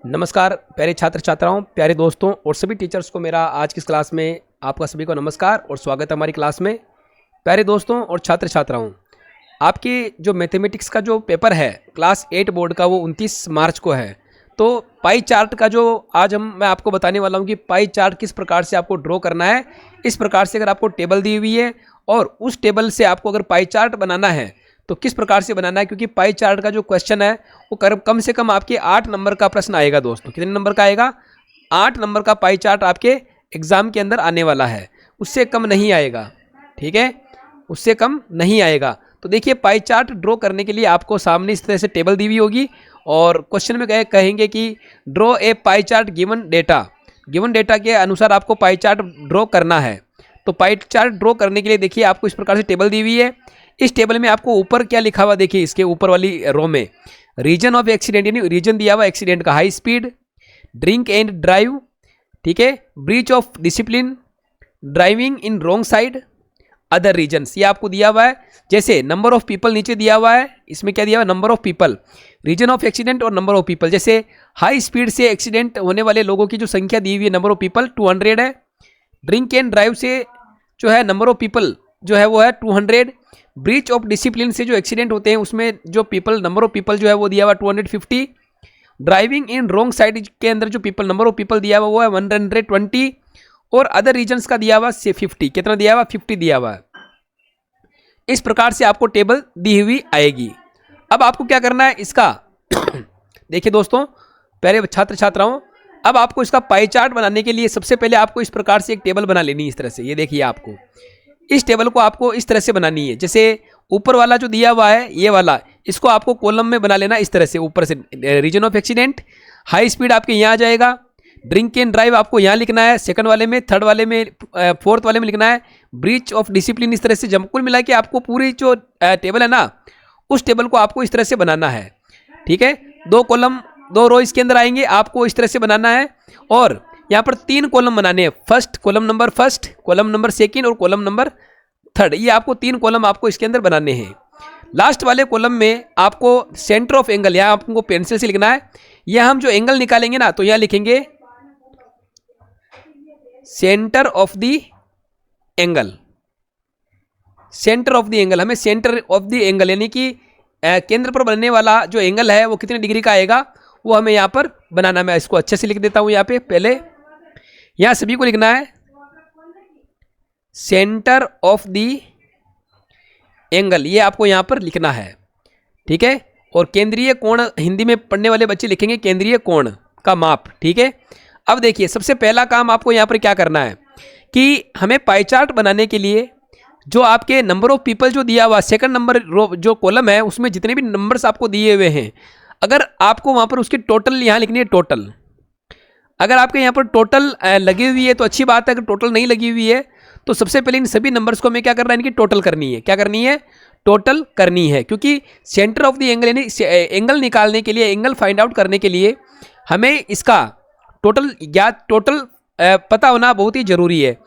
नमस्कार प्यारे छात्र छात्राओं, प्यारे दोस्तों और सभी टीचर्स को मेरा आज की इस क्लास में आपका सभी को नमस्कार और स्वागत है हमारी क्लास में। प्यारे दोस्तों और छात्र छात्राओं, आपके जो मैथमेटिक्स का जो पेपर है क्लास 8 बोर्ड का वो 29 मार्च को है। तो पाई चार्ट का जो आज मैं आपको बताने वाला हूँ कि पाई चार्ट किस प्रकार से आपको ड्रॉ करना है। इस प्रकार से अगर आपको टेबल दी हुई है और उस टेबल से आपको अगर पाई चार्ट बनाना है तो किस प्रकार से बनाना है, क्योंकि पाई चार्ट का जो क्वेश्चन है वो कम से कम आपके 8 नंबर का प्रश्न आएगा दोस्तों। कितने नंबर का आएगा? 8 नंबर का पाई चार्ट आपके एग्जाम के अंदर आने वाला है, उससे कम नहीं आएगा। ठीक है, उससे कम नहीं आएगा। तो देखिए, पाई चार्ट ड्रॉ करने के लिए आपको सामने इस तरह से टेबल दी हुई होगी और क्वेश्चन में कहेंगे कि draw a pie chart given data के अनुसार आपको पाई चार्ट ड्रॉ करना है। तो पाई चार्ट ड्रॉ करने के लिए देखिए आपको इस प्रकार से टेबल दी हुई है। इस टेबल में आपको ऊपर क्या लिखा हुआ, देखिए इसके ऊपर वाली रो में रीजन ऑफ एक्सीडेंट, यानी रीजन दिया हुआ एक्सीडेंट का, high speed, drink and drive, ठीक है, breach of discipline, driving in wrong side, other reasons, ये आपको दिया हुआ है। जैसे नंबर ऑफ पीपल नीचे दिया हुआ है, इसमें क्या दिया हुआ है? Number of people, reason of accident और नंबर ऑफ पीपल। जैसे हाई स्पीड से एक्सीडेंट होने वाले लोगों की जो संख्या दी हुई है, नंबर ऑफ पीपल 200 है। ड्रिंक एंड ड्राइव से जो है नंबर ऑफ पीपल जो है वो है 200। ब्रीच ऑफ डिसिप्लिन से जो एक्सीडेंट होते हैं उसमें जो पीपल, नंबर ऑफ पीपल जो है वो दिया हुआ 250। ड्राइविंग इन रॉन्ग साइड के अंदर जो पीपल, नंबर ऑफ पीपल दिया हुआ वो है 120 और अदर रीजन्स का दिया हुआ 50। कितना दिया हुआ? 50 दिया हुआ है। इस प्रकार से आपको टेबल दी हुई आएगी। अब आपको क्या करना है इसका देखिए दोस्तों, प्यारे छात्र छात्राओं, अब आपको इसका पाई चार्ट बनाने के लिए सबसे पहले आपको इस प्रकार से एक टेबल बना लेनी है। इस तरह से, ये देखिए, आपको इस टेबल को आपको इस तरह से बनानी है। जैसे ऊपर वाला जो दिया हुआ है ये वाला, इसको आपको कॉलम में बना लेना इस तरह से। ऊपर से reason of accident, high speed आपके यहाँ आ जाएगा, ड्रिंक एंड ड्राइव आपको यहाँ लिखना है सेकंड वाले में, थर्ड वाले में, फोर्थ वाले में लिखना है, ब्रीच ऑफ डिसिप्लिन। इस तरह से जब कुल मिला के आपको पूरी जो टेबल है ना, उस टेबल को आपको इस तरह से बनाना है। ठीक है, 2 कॉलम 2 रो इसके अंदर आएंगे, आपको इस तरह से बनाना है। और यहाँ पर 3 कॉलम बनाने हैं, first column number first, column number second और कॉलम नंबर थर्ड। ये आपको 3 कॉलम आपको इसके अंदर बनाने हैं। लास्ट वाले कॉलम में आपको सेंटर ऑफ एंगल, यहाँ आपको पेंसिल से लिखना है। यह हम जो एंगल निकालेंगे ना, तो यहाँ लिखेंगे centre of the angle. Centre of the angle, हमें सेंटर ऑफ द एंगल यानी कि केंद्र पर बनने वाला जो एंगल है वो कितने डिग्री का आएगा वो हमें यहाँ पर बनाना। मैं इसको अच्छे से लिख देता हूँ। यहाँ पे पहले यहाँ सभी को लिखना है सेंटर ऑफ द एंगल, ये आपको यहाँ पर लिखना है। ठीक है, और केंद्रीय कोण, हिंदी में पढ़ने वाले बच्चे लिखेंगे केंद्रीय कोण का माप। ठीक है, अब देखिए सबसे पहला काम आपको यहाँ पर क्या करना है कि हमें पाई चार्ट बनाने के लिए जो आपके नंबर ऑफ पीपल जो दिया हुआ सेकंड नंबर रो जो कॉलम है उसमें जितने भी नंबर्स आपको दिए हुए हैं, अगर आपको वहाँ पर उसकी टोटल यहाँ लिखनी है टोटल। अगर आपके यहाँ पर टोटल लगी हुई है तो अच्छी बात है, अगर टोटल नहीं लगी हुई है तो सबसे पहले इन सभी नंबर्स को हमें क्या करना है, इनकी टोटल करनी है। क्या करनी है? टोटल करनी है, क्योंकि सेंटर ऑफ द एंगल यानी एंगल निकालने के लिए, एंगल फाइंड आउट करने के लिए हमें इसका टोटल पता होना बहुत ही जरूरी है।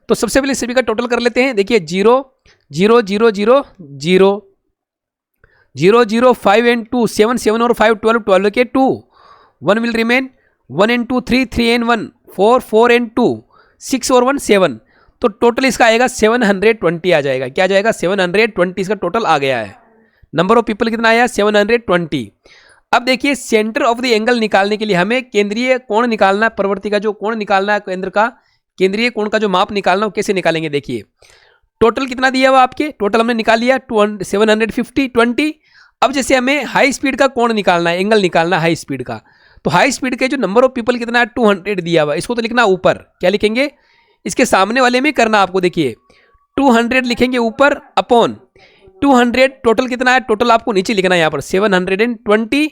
तो सबसे पहले सभी का टोटल कर लेते हैं। देखिए 0 0 0 0 0 0 0 5 and 2 7 7 और 5 12 12 के 2 1 will remain 1 and 2 3 3 and 1 4 4 and 2 6 और 1 7। तो टोटल इसका आएगा 720 आ जाएगा। क्या आ जाएगा? 720 इसका टोटल आ गया है। नंबर ऑफ पीपल कितना आया? 720। अब देखिए सेंटर ऑफ द एंगल निकालने के लिए हमें केंद्रीय कोण निकालना है। प्रवृत्ति का जो कोण निकालना है, केंद्र का केंद्रीय कोण का जो माप निकालना है, कैसे निकालेंगे? देखिए टोटल कितना दिया हुआ आपके, टोटल हमने निकाल लिया 750 20। अब जैसे हमें हाई स्पीड का कोण निकालना है, एंगल निकालना है हाई स्पीड का, तो हाई स्पीड के जो नंबर ऑफ पीपल कितना है 200 दिया हुआ, इसको तो लिखना ऊपर। क्या लिखेंगे? इसके सामने वाले में करना आपको। देखिए 200 लिखेंगे ऊपर अपॉन 200, टोटल कितना है, टोटल आपको नीचे लिखना है यहाँ पर 720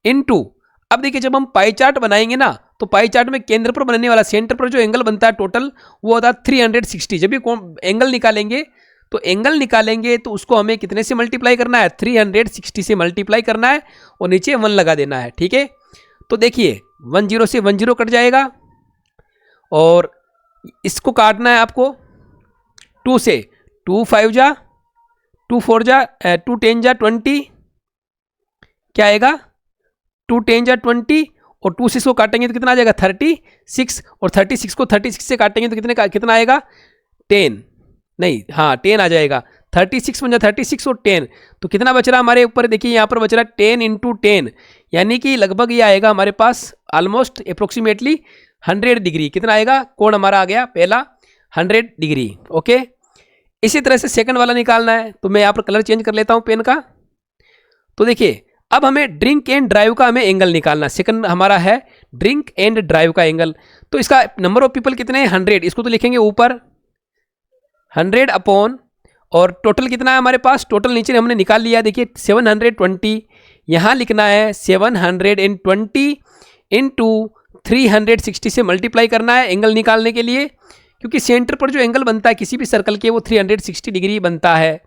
इंटू। अब देखिए जब हम पाई चार्ट बनाएंगे ना, तो पाई चार्ट में केंद्र पर बनने वाला, सेंटर पर जो एंगल बनता है टोटल, वो होता है 360। जब भी एंगल निकालेंगे तो उसको हमें कितने से मल्टीप्लाई करना है? 360 से मल्टीप्लाई करना है और नीचे 1 लगा देना है। ठीक है, तो देखिए 10 से 10 कट जाएगा और इसको काटना है आपको 2 से, 2 5 जा 2 4 जा 2 10 जा 20, क्या आएगा 2 10 जा 20 और 26 को काटेंगे तो कितना आ जाएगा 36, और 36 को 36 से काटेंगे तो कितना आएगा 10, नहीं हाँ 10 आ जाएगा। 36 बन जाए 36 और 10, तो कितना बच रहा हमारे ऊपर, देखिए यहाँ पर बच रहा 10 × 10, यानी कि लगभग ये आएगा हमारे पास ऑलमोस्ट अप्रोक्सीमेटली 100 डिग्री। कितना आएगा कोण हमारा आ गया पहला 100 डिग्री। ओके, इसी तरह से सेकंड वाला निकालना है, तो मैं यहाँ पर कलर चेंज कर लेता हूँ पेन का। तो देखिए अब हमें ड्रिंक एंड ड्राइव का हमें एंगल निकालना है। सेकंड हमारा है ड्रिंक एंड ड्राइव का एंगल, तो इसका नंबर ऑफ पीपल कितने हैं 100, इसको तो लिखेंगे ऊपर 100 अपॉन, और टोटल कितना है हमारे पास, टोटल नीचे हमने निकाल लिया, देखिए 720, यहाँ लिखना है 720 इंटू 360 से मल्टीप्लाई करना है एंगल निकालने के लिए, क्योंकि सेंटर पर जो एंगल बनता है किसी भी सर्कल के वो 360 डिग्री बनता है।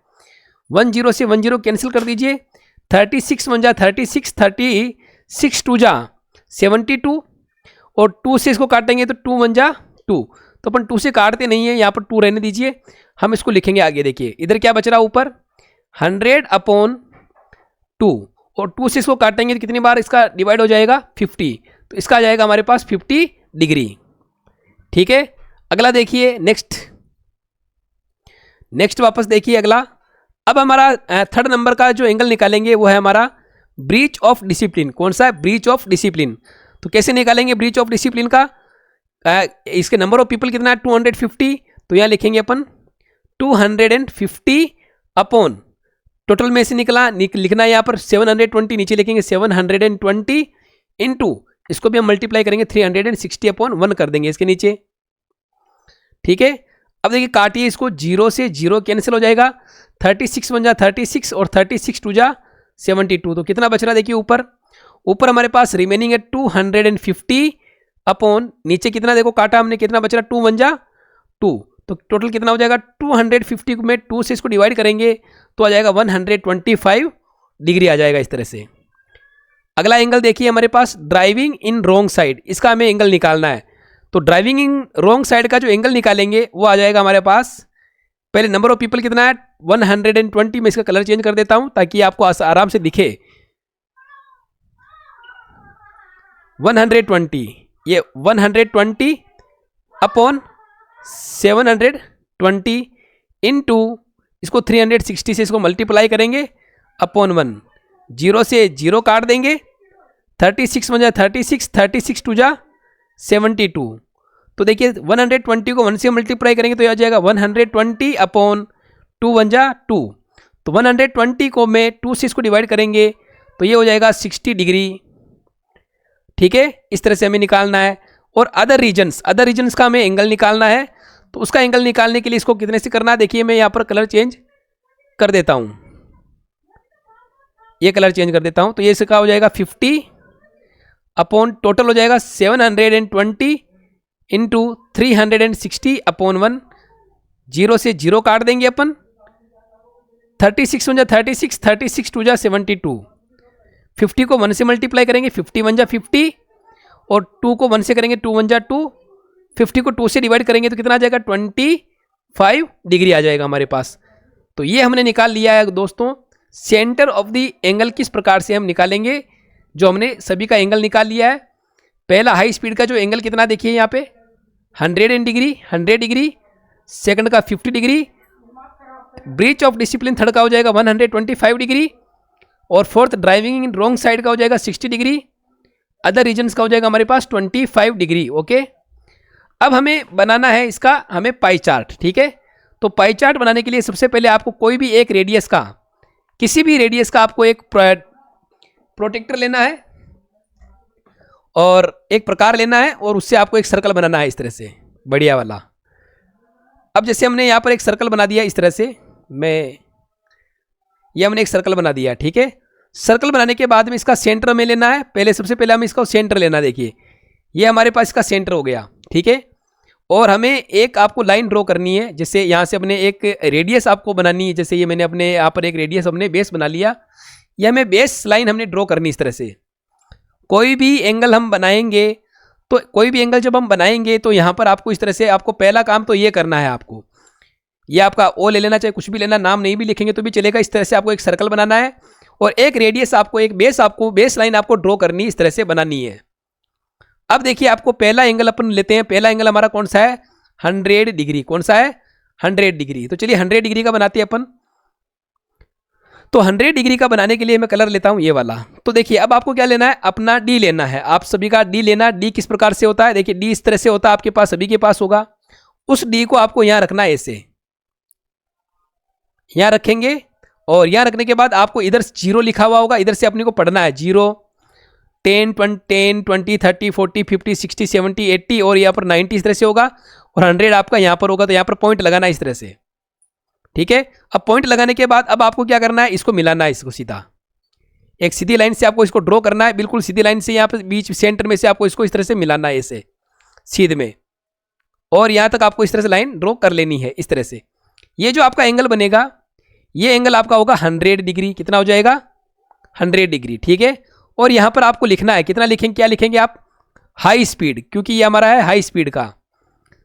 10 से 10 कैंसिल कर दीजिए, 36 बन जा 36, 36 2 जा 72, और 2 से इसको काटेंगे तो 2 बन जा 2, तो अपन 2 से काटते नहीं है, यहाँ पर 2 रहने दीजिए, हम इसको लिखेंगे आगे। देखिए इधर क्या बच रहा ऊपर 100 अपॉन 2, और 2 से इसको काटेंगे तो कितनी बार इसका डिवाइड हो जाएगा 50, तो इसका आ जाएगा हमारे पास 50 डिग्री। ठीक है, अगला देखिए नेक्स्ट वापस देखिए अगला। अब हमारा थर्ड नंबर का जो एंगल निकालेंगे वो है हमारा ब्रीच ऑफ डिसिप्लिन। कौन सा है, ब्रीच ऑफ डिसिप्लिन। तो कैसे निकालेंगे ब्रीच ऑफ डिसिप्लिन का, इसके नंबर ऑफ पीपल कितना है 250, तो यहाँ लिखेंगे अपन 250 अपॉन, टोटल में से लिखना है यहाँ पर 720, नीचे लिखेंगे 720 इंटू, इसको भी हम मल्टीप्लाई करेंगे 360 अपॉन 1 कर देंगे इसके नीचे। ठीक है, अब देखिए काटिए इसको, 0 से 0 कैंसिल हो जाएगा, 36 बन जा 36, और 36 2 जा 72, तो कितना बच रहा देखिए ऊपर हमारे पास रिमेनिंग है 250 अपॉन, नीचे कितना देखो काटा हमने, कितना बच रहा 2 बन जा 2, तो टोटल कितना हो जाएगा 250 में 2 से इसको डिवाइड करेंगे तो आ जाएगा 125 डिग्री आ जाएगा इस तरह से। अगला एंगल देखिए हमारे पास ड्राइविंग इन रॉन्ग साइड, इसका हमें एंगल निकालना है। तो ड्राइविंग इन रॉन्ग साइड का जो एंगल निकालेंगे वो आ जाएगा हमारे पास, पहले नंबर ऑफ पीपल कितना है 120, मैं इसका कलर चेंज कर देता हूं ताकि आपको आराम से दिखे। 120, ये 120 अपॉन 720 इंटू, इसको 360 से इसको मल्टीप्लाई करेंगे अपॉन 1, 0 से 0 काट देंगे, 36 बन जाए 36, 36 2 जा 72, तो देखिए 120 को 1 से मल्टीप्लाई करेंगे तो यह आ जाएगा 120 अपॉन 2 बन जा 2, तो 120 को मैं 2 से इसको डिवाइड करेंगे तो ये हो जाएगा 60 डिग्री। ठीक है, इस तरह से हमें निकालना है। और अदर रीजन्स का हमें एंगल निकालना है, तो उसका एंगल निकालने के लिए इसको कितने से करना है, देखिए मैं यहाँ पर कलर चेंज कर देता हूँ, ये कलर चेंज कर देता हूँ, तो ये इसका हो जाएगा 50 अपॉन, टोटल हो जाएगा 720 इंटू 360 अपॉन 1, 0 से 0 काट देंगे अपन, 36 बन जा 36, 36 2 जा 72, 50 को 1 से मल्टीप्लाई करेंगे 50 बन जा 50, और 2 को 1 से करेंगे 2 बन जा 2, 50 को 2 से डिवाइड करेंगे तो कितना आ जाएगा 25 डिग्री आ जाएगा हमारे पास। तो ये हमने निकाल लिया है दोस्तों सेंटर ऑफ द एंगल। किस प्रकार से हम निकालेंगे, जो हमने सभी का एंगल निकाल लिया है। पहला हाई स्पीड का जो एंगल कितना देखिए यहाँ पे 100 डिग्री, सेकंड का 50 degree, breach of discipline third का हो जाएगा 125 डिग्री, और fourth driving in wrong side का हो जाएगा 60 डिग्री, अदर रीजन्स का हो जाएगा हमारे पास 25 डिग्री। ओके, अब हमें बनाना है इसका हमें पाई चार्ट। ठीक है, तो पाई चार्ट बनाने के लिए सबसे पहले आपको कोई भी एक रेडियस का, किसी भी रेडियस का आपको एक प्रोटेक्टर लेना है और एक प्रकार लेना है, और उससे आपको एक सर्कल बनाना है इस तरह से बढ़िया वाला। अब जैसे हमने यहाँ पर एक सर्कल बना दिया इस तरह से, ये हमने एक सर्कल बना दिया। ठीक है, सर्कल बनाने के बाद में इसका सेंटर हमें लेना है, पहले सबसे पहले हमें इसका सेंटर लेना है। देखिए ये हमारे पास इसका सेंटर हो गया। ठीक है, और हमें एक आपको लाइन ड्रॉ करनी है, जैसे यहाँ से अपने एक रेडियस आपको बनानी है, जैसे ये मैंने अपने यहाँ पर एक रेडियस हमने बेस बना लिया, यह हमें बेस लाइन हमने ड्रॉ करनी इस तरह से। कोई भी एंगल हम बनाएंगे, तो कोई भी एंगल जब हम बनाएंगे तो यहाँ पर आपको इस तरह से, आपको पहला काम तो ये करना है, आपको ये आपका ओ ले लेना, चाहे कुछ भी लेना, नाम नहीं भी लिखेंगे तो भी चलेगा। इस तरह से आपको एक सर्कल बनाना है और एक रेडियस आपको, एक बेस आपको, बेस लाइन आपको ड्रॉ करनी इस तरह से बनानी है। अब देखिए आपको पहला एंगल अपन लेते हैं, पहला एंगल हमारा कौन सा है, 100 डिग्री। कौन सा है, 100 डिग्री। तो चलिए 100 डिग्री का बनाते हैं अपन। तो 100 डिग्री का बनाने के लिए मैं कलर लेता हूं ये वाला। तो देखिए अब आपको क्या लेना है, अपना डी लेना है, आप सभी का डी लेना। डी किस प्रकार से होता है, देखिए डी इस तरह से होता है, आपके पास सभी के पास होगा। उस डी को आपको यहां रखना है, ऐसे यहां रखेंगे। और यहां रखने के बाद आपको इधर 0 लिखा हुआ होगा, इधर से अपने को पढ़ना है 0, 10, 20, 30, 40, 50, 60, 70, 80 और यहाँ पर 90 इस तरह से होगा। और 100 आपका यहाँ पर होगा, तो यहाँ पर पॉइंट लगाना है इस तरह से। ठीक है, अब पॉइंट लगाने के बाद अब आपको क्या करना है, इसको मिलाना है, इसको सीधा एक सीधी लाइन से आपको इसको ड्रॉ करना है, बिल्कुल सीधी लाइन से यहाँ पर बीच सेंटर में से आपको इसको इस तरह से मिलाना है, ऐसे सीधे में। और यहाँ तक आपको इस तरह से लाइन ड्रॉ कर लेनी है इस तरह से। ये जो आपका एंगल बनेगा, ये एंगल आपका होगा 100 डिग्री। कितना हो जाएगा, 100 डिग्री। ठीक है, और यहाँ पर आपको लिखना है, कितना लिखेंगे, क्या लिखेंगे आप, हाई स्पीड, क्योंकि ये हमारा है हाई स्पीड का।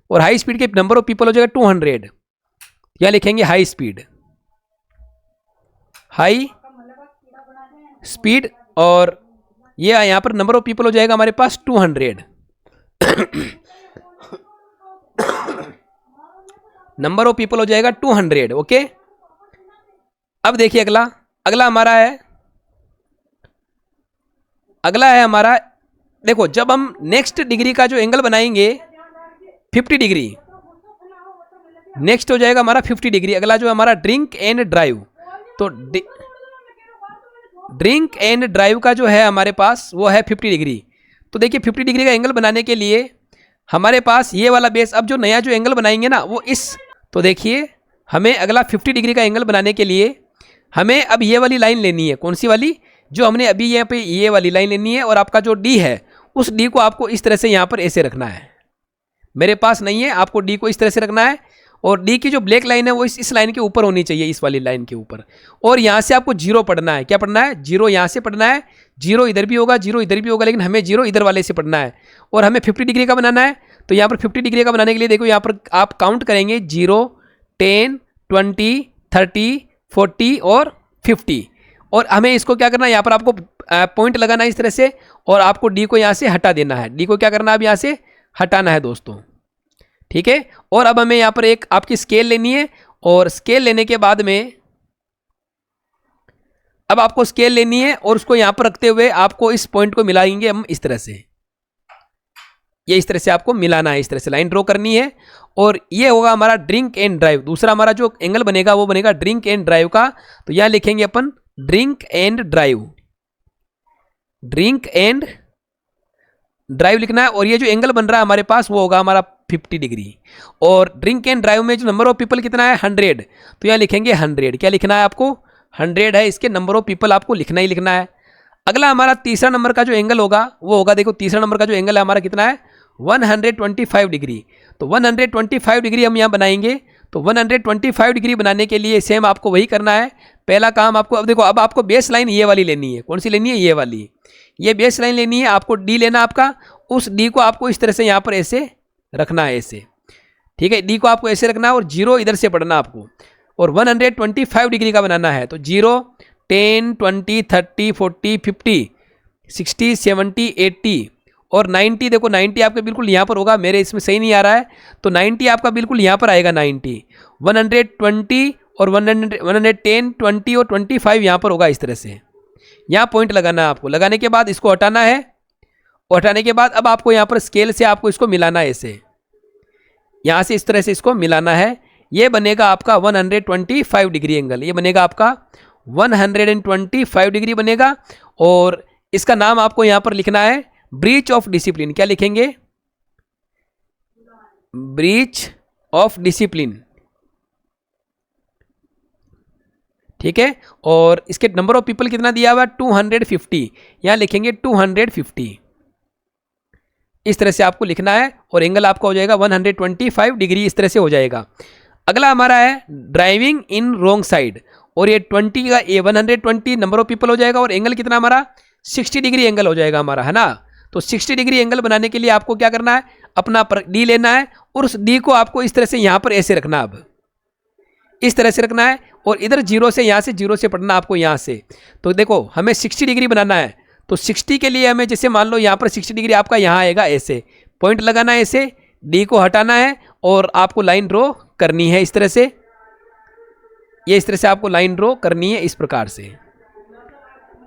और हाई स्पीड के नंबर ऑफ पीपल हो जाएगा 200। क्या लिखेंगे, हाई स्पीड, हाई स्पीड। और ये यहाँ पर नंबर ऑफ पीपल हो जाएगा हमारे पास 200। नंबर ऑफ पीपल हो जाएगा 200। ओके, अब देखिए अगला, अगला हमारा है, अगला है हमारा, देखो जब हम नेक्स्ट डिग्री का जो एंगल बनाएंगे 50 डिग्री, नेक्स्ट हो जाएगा हमारा 50 डिग्री। अगला जो हमारा ड्रिंक एंड ड्राइव, तो ड्रिंक एंड ड्राइव का जो है हमारे पास वो है 50 डिग्री। तो देखिए 50 डिग्री का एंगल बनाने के लिए हमारे पास ये वाला बेस, अब जो नया जो एंगल बनाएंगे ना वो इस, तो देखिए हमें अगला 50 डिग्री का एंगल बनाने के लिए हमें अब ये वाली लाइन लेनी है। कौन सी वाली, जो हमने अभी यहाँ पे ये वाली लाइन लेनी है। और आपका जो डी है उस डी को आपको इस तरह से यहाँ पर ऐसे रखना है, मेरे पास नहीं है, आपको डी को इस तरह से रखना है। और डी की जो ब्लैक लाइन है वो इस लाइन के ऊपर होनी चाहिए, इस वाली लाइन के ऊपर। और यहाँ से आपको 0 पढ़ना है। क्या पढ़ना है, 0 यहाँ से पढ़ना है। 0 इधर भी होगा, 0 इधर भी होगा, लेकिन हमें 0 इधर वाले से पढ़ना है। और हमें 50 डिग्री का बनाना है। तो यहाँ पर 50 डिग्री का बनाने के लिए देखो यहाँ पर आप काउंट करेंगे 0, 10, 20, 30, 40 और 50। और हमें इसको क्या करना है, यहाँ पर आपको पॉइंट लगाना है इस तरह से। और आपको डी को यहाँ से हटा देना है, डी को क्या करना है, अब यहाँ से हटाना है दोस्तों। ठीक है, और अब हमें यहाँ पर एक आपकी स्केल लेनी है। और स्केल लेने के बाद में अब आपको स्केल लेनी है और उसको यहाँ पर रखते हुए आपको इस पॉइंट को मिलाएंगे हम इस तरह से। ये इस तरह से आपको मिलाना है, इस तरह से लाइन ड्रॉ करनी है। और ये होगा हमारा ड्रिंक एंड ड्राइव। दूसरा हमारा जो एंगल बनेगा वो बनेगा ड्रिंक एंड ड्राइव का। तो यहां लिखेंगे अपन drink and drive, drink and drive लिखना है। और ये जो एंगल बन रहा है हमारे पास वो होगा हमारा 50 डिग्री। और ड्रिंक एंड ड्राइव में जो नंबर ऑफ पीपल कितना है, 100। तो यहाँ लिखेंगे 100। क्या लिखना है आपको, 100 है, इसके नंबर ऑफ पीपल आपको लिखना ही लिखना है। अगला हमारा तीसरा नंबर का जो एंगल होगा वो होगा, देखो तीसरा नंबर का जो एंगल है हमारा कितना है, 125 डिग्री। तो 125 डिग्री हम यहाँ बनाएंगे। तो 125 डिग्री बनाने के लिए सेम आपको वही करना है। पहला काम आपको, अब देखो अब आपको बेस लाइन ये वाली लेनी है। कौन सी लेनी है, ये वाली, ये बेस लाइन लेनी है। आपको डी लेना आपका, उस डी को आपको इस तरह से यहाँ पर ऐसे रखना है, ऐसे। ठीक है, डी को आपको ऐसे रखना है और 0 इधर से पढ़ना आपको। और 125 डिग्री का बनाना है। तो 0, 10, 20, 30, 40, 50, 60, 70, 80 और 90। देखो 90 आपका बिल्कुल यहाँ पर होगा, मेरे इसमें सही नहीं आ रहा है। तो 90 आपका बिल्कुल यहाँ पर आएगा, 90, 120 और 110, 20 और 25 यहाँ पर होगा इस तरह से। यहाँ पॉइंट लगाना है आपको। लगाने के बाद इसको हटाना है। और हटाने के बाद अब आपको यहाँ पर स्केल से आपको इसको मिलाना है, ऐसे यहाँ से इस तरह से इसको मिलाना है। ये बनेगा आपका 125 डिग्री एंगल। ये बनेगा आपका 125 डिग्री बनेगा। और इसका नाम आपको यहाँ पर लिखना है ब्रीच ऑफ डिसिप्लिन। क्या लिखेंगे, ब्रीच ऑफ डिसिप्लिन। ठीक है, और इसके नंबर ऑफ पीपल कितना दिया हुआ है, 250। यहां लिखेंगे 250। इस तरह से आपको लिखना है। और एंगल आपका हो जाएगा 125 डिग्री, इस तरह से हो जाएगा। अगला हमारा है ड्राइविंग इन रोंग साइड। और ये 20 का, ये 120 नंबर ऑफ पीपल हो जाएगा। और एंगल कितना हमारा 60 डिग्री एंगल हो जाएगा हमारा, है ना। तो 60 डिग्री एंगल बनाने के लिए आपको क्या करना है, अपना डी लेना है। और उस डी को आपको इस तरह से यहाँ पर ऐसे रखना, अब इस तरह से रखना है। और इधर 0 से, यहाँ से 0 से पढ़ना आपको यहाँ से। तो देखो हमें 60 डिग्री बनाना है। तो 60 के लिए हमें जैसे मान लो यहाँ पर 60 डिग्री आपका यहाँ आएगा, ऐसे पॉइंट लगाना है, ऐसे डी को हटाना है और आपको लाइन ड्रॉ करनी है इस तरह से, ये इस तरह से आपको लाइन ड्रॉ करनी है इस प्रकार से,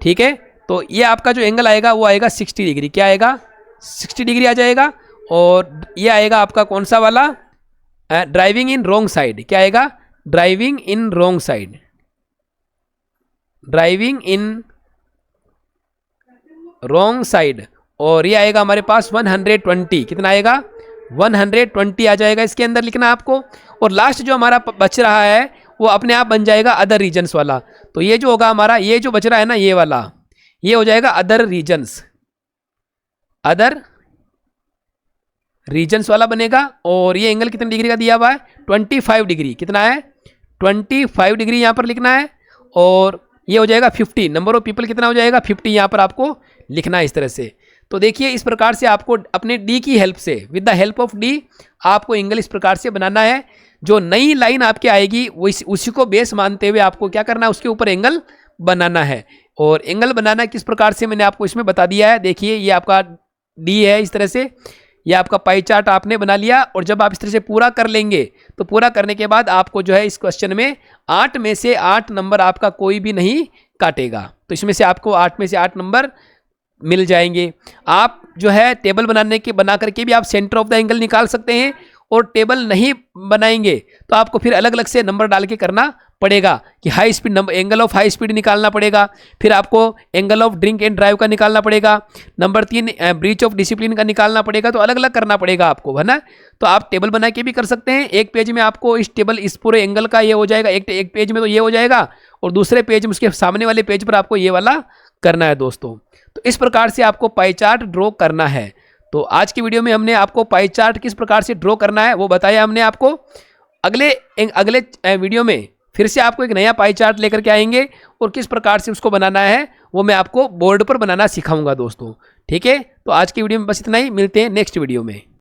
ठीक है। तो ये आपका जो एंगल आएगा वो आएगा 60 डिग्री, क्या आएगा 60 डिग्री आ जाएगा। और ये आएगा आपका कौन सा वाला, ड्राइविंग इन रॉन्ग साइड, क्या आएगा driving in wrong side, driving in wrong side. और ये आएगा हमारे पास 120, कितना आएगा 120 आ जाएगा इसके अंदर लिखना आपको। और लास्ट जो हमारा बच रहा है वो अपने आप बन जाएगा अदर रीजन्स वाला। तो ये जो होगा हमारा, ये जो बच रहा है ना ये वाला, ये हो जाएगा अदर रीजन्स, अदर रीजन्स वाला बनेगा। और ये एंगल कितने डिग्री का दिया हुआ है 25 डिग्री, कितना है 25 डिग्री यहाँ पर लिखना है। और ये हो जाएगा 50, नंबर ऑफ पीपल कितना हो जाएगा 50 यहाँ पर आपको लिखना है इस तरह से। तो देखिए इस प्रकार से आपको अपने डी की हेल्प से, with the help of D आपको एंगल इस प्रकार से बनाना है। जो नई लाइन आपके आएगी वो उसी को बेस मानते हुए आपको क्या करना है, उसके ऊपर एंगल बनाना है। और एंगल बनाना किस प्रकार से मैंने आपको इसमें बता दिया है। देखिए ये आपका डी है इस तरह से, ये आपका पाई चार्ट आपने बना लिया। और जब आप इस तरह से पूरा कर लेंगे तो पूरा करने के बाद आपको जो है इस क्वेश्चन में 8 में से 8 नंबर आपका कोई भी नहीं काटेगा। तो इसमें से आपको 8 में से 8 नंबर मिल जाएंगे। आप जो है टेबल बना करके भी आप सेंटर ऑफ द एंगल निकाल सकते हैं। और टेबल नहीं बनाएंगे तो आपको फिर अलग अलग से नंबर डाल के करना पड़ेगा कि high speed number, angle of high speed निकालना पड़ेगा, फिर आपको angle of drink and drive का निकालना पड़ेगा, नंबर 3 ब्रीच ऑफ डिसिप्लिन का निकालना पड़ेगा। तो अलग अलग करना पड़ेगा आपको, है ना। तो आप टेबल बना के भी कर सकते हैं। एक पेज में आपको इस टेबल इस पूरे एंगल का ये हो जाएगा, एक पेज में तो ये हो जाएगा और दूसरे पेज में उसके सामने वाले पेज पर आपको ये वाला करना है दोस्तों। तो इस प्रकार से आपको पाई चार्ट ड्रॉ करना है। तो आज की वीडियो में हमने आपको पाई चार्ट किस प्रकार से ड्रॉ करना है वो बताया हमने आपको। अगले वीडियो में फिर से आपको एक नया पाई चार्ट लेकर के आएंगे और किस प्रकार से उसको बनाना है वो मैं आपको बोर्ड पर बनाना सिखाऊंगा दोस्तों, ठीक है। तो आज की वीडियो में बस इतना ही, मिलते हैं नेक्स्ट वीडियो में।